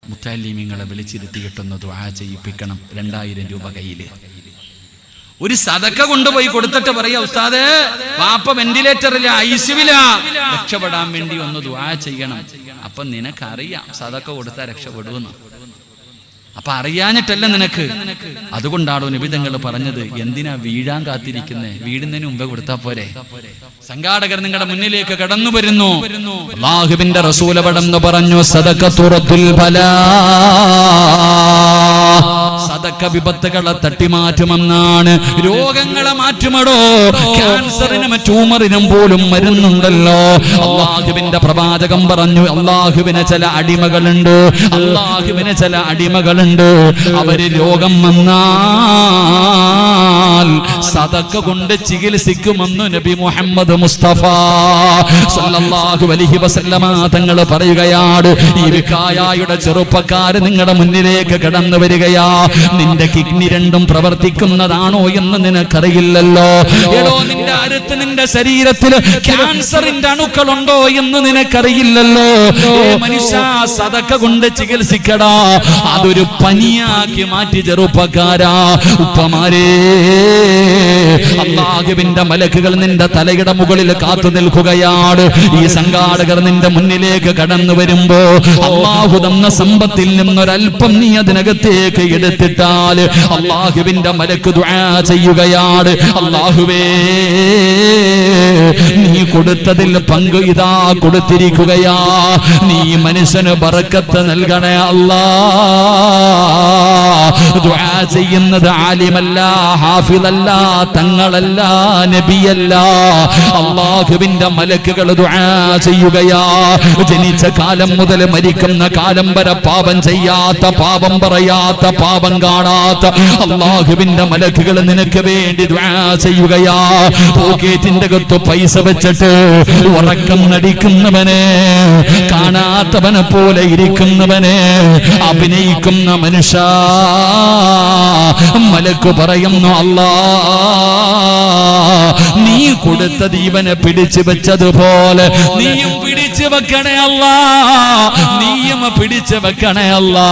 മുത്തല്ലിമീങ്ങളെ വിളിച്ചിരുത്തിയിട്ടൊന്ന് ദുആ ചെയ്യിപ്പിക്കണം. 2000 രൂപ കയ്യിൽ. ഒരു സദക്ക കൊണ്ടുപോയി കൊടുത്തിട്ട് പറയാ, ഉസ്താദേ വാപ്പ വെന്റിലേറ്ററില്ല, ഐസിയുവിലാ, രക്ഷപ്പെടാൻ വേണ്ടി ഒന്ന് ദുആ ചെയ്യണം. അപ്പൊ നിനക്കറിയാം സദക്ക കൊടുത്താൽ രക്ഷപ്പെടുമെന്ന്. അപ്പൊ അറിയാഞ്ഞിട്ടല്ല നിനക്ക്. അതുകൊണ്ടാണോ നബി തങ്ങൾ പറഞ്ഞത്, എന്തിനാ വീഴാൻ കാത്തിരിക്കുന്നേ, വീഴുന്നതിന് മുമ്പേ കൊടുത്താ പോരെ. സംഘാടകർ നിങ്ങളുടെ മുന്നിലേക്ക് കടന്നു വരുന്നു. അല്ലാഹുവിന്റെ റസൂൽ പടന്ന് പറഞ്ഞു, സദഖത്തുറത്തുൽ ബലാ, സദക്ക വിപത്തുകളെ തട്ടിമാറ്റുമെന്നാണ്. രോഗങ്ങളെ മാറ്റുമടോ. ക്യാൻസറിനും ട്യൂമറിനും പോലും മരുന്നുണ്ടല്ലോ. അല്ലാഹുവിന്റെ പ്രവാചകം പറഞ്ഞു, അല്ലാഹുവിന് ചില അടിമകളുണ്ട്, അല്ലാഹുവിന് ചില അടിമകളുണ്ട്. അവര് രോഗം വന്നാൽ സദക്ക കൊണ്ട് ചികിത്സിക്കുമെന്ന് നബി മുഹമ്മദ് മുസ്തഫ സല്ലല്ലാഹു അലൈഹി വസല്ലമ തങ്ങൾ പറയുകയാണ്. ഈ വിക്കായയുടെ ചെറുപ്പക്കാര് നിങ്ങളുടെ മുന്നിലേക്ക് കടന്നു വരികയാ. നിന്റെ കിഡ്നി രണ്ടും പ്രവർത്തിക്കുന്നതാണോ എന്ന് നിനക്കറിയില്ലല്ലോ. എടോ, നിന്റെ അടുത്ത് നിന്റെ ശരീരത്തിൽ ക്യാൻസറിന്റെ അണുക്കളുണ്ടോ എന്ന് നിനക്കറിയില്ലല്ലോ. മനുഷ്യ, സദക്ക കൊണ്ട് ചികിത്സിക്കടാ. അതൊരു പനിയാക്കി മാറ്റി ചെറുപ്പക്കാരാ. ഉപ്പമാരേ, അല്ലാഹുവിന്റെ മലക്കുകൾ നിന്റെ തലയുടെ മുകളിൽ കാത്തു നിൽക്കുകയാണ്. ഈ സംഘാടകർ നിന്റെ മുന്നിലേക്ക് കടന്നു വരുമ്പോ അല്ലാഹു തന്ന സമ്പത്തിൽ നിന്നൊരൽപ്പം നീ അതിനകത്തേക്ക് എടുത്തിട്ടാൽ അല്ലാഹുവിന്റെ മലക്ക് ദുആ ചെയ്യുകയാണ്. അല്ലാഹുവേ, നീ കൊടുത്തതിൽ പങ്ക് ഇതാ കൊടുത്തിരിക്കുകയാ. നീ മനുഷ്യന് ബറക്കത്ത് നൽകണേ അല്ലാ. ദുആ ചെയ്യുന്നത് ആലിമല്ല, ഹാഫിളല്ല, തങ്ങളല്ല, നബിയല്ല, അല്ലാഹുവിന്റെ മലക്കുകൾ ദുആ ചെയ്യുകയാ. ജനിച്ച കാലം മുതൽ മരിക്കുന്ന കാലം വരെ പാപം ചെയ്യാത്ത, പാപം പറയാത്ത, പാപം കാണാത്ത അല്ലാഹുവിന്റെ മലക്കുകൾ നിനക്ക് വേണ്ടി ദുആ ചെയ്യുകയാ. പോക്കറ്റിന്റെ അകത്ത് പൈസ വെച്ചിട്ട് ഉറക്കം നടിക്കുന്നവനെ, കാണാത്തവനെ പോലെ ഇരിക്കുന്നവനെ, അഭിനയിക്കുന്ന മനുഷ്യ, മലക്ക് പറയുന്നു, അല്ലാ, നീ കൊടുത്തത് ഇവനെ പിടിച്ചു വെച്ചതുപോലെ നീയും പിടിച്ചു വെക്കണേ അല്ലാ, നീയും പിടിച്ചു വെക്കണേ അല്ലാ.